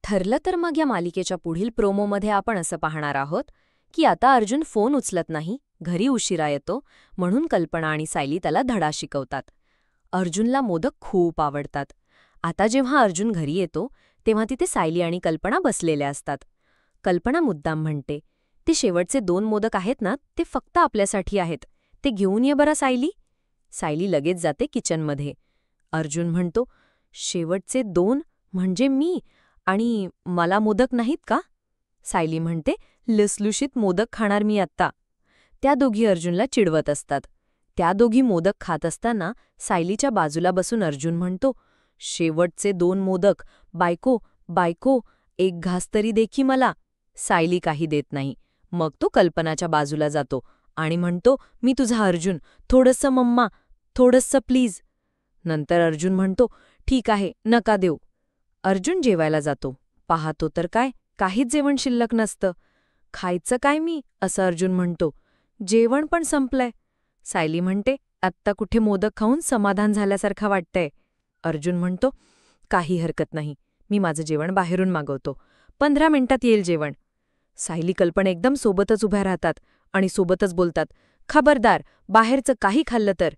ठरलं तर मग या मालिकेच्या पुढील प्रोमोमध्ये आपण असं पाहणार आहोत की आता अर्जुन फोन उचलत नाही, घरी उशिरा येतो, म्हणून कल्पना आणि सायली त्याला धडा शिकवतात. अर्जुनला मोदक खूप आवडतात. आता जेव्हा अर्जुन घरी येतो तेव्हा तिथे सायली आणि कल्पना बसलेल्या असतात. कल्पना मुद्दाम म्हणते, "ते शेवटचे 2 मोदक आहेत ना, ते फक्त आपल्यासाठी आहेत. ते घेऊन ये बरं सायली." सायली लगेच जाते किचनमध्ये. अर्जुन म्हणतो, "शेवटचे 2 म्हणजे मी, आणि मला मोदक नाहीत का?" सायली म्हणते, "लसलुशीत मोदक खाणार मी आत्ता." त्या दोघी अर्जुनला चिडवत असतात. त्या दोघी मोदक खात असताना सायलीच्या बाजूला बसून अर्जुन म्हणतो, "शेवटचे 2 मोदक, बायको, बायको, एक घास तरी दे की मला." सायली काही देत नाही. मग तो कल्पनाच्या बाजूला जातो आणि म्हणतो, "मी तुझा अर्जुन, थोडंसं मम्मा, थोडंसं प्लीज." नंतर अर्जुन म्हणतो, "ठीक आहे, नका देऊ." अर्जुन जेवायला जातो. पाहतो तर काय, काहीच जेवण शिल्लक नसतं. "खायचं काय मी?" असं अर्जुन म्हणतो. "जेवण पण संपलंय." सायली म्हणते, "आत्ता कुठे मोदक खाऊन समाधान झाल्यासारखं वाटतंय." अर्जुन म्हणतो, "काही हरकत नाही, मी माझं जेवण बाहेरून मागवतो. 15 मिनिटात येईल जेवण." सायली कल्पना एकदम सोबतच उभ्या राहतात आणि सोबतच बोलतात, "खबरदार, बाहेरचं काही खाल्लं तर."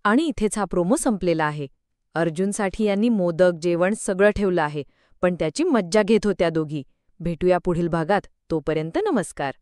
आणि इथेच हा प्रोमो संपलेला आहे. अर्जुनसाठी यांनी मोदक, जेवण सगळं ठेवलं आहे, पण त्याची मज्जा घेत होत्या दोघी. भेटूया पुढील भागात. तोपर्यंत नमस्कार.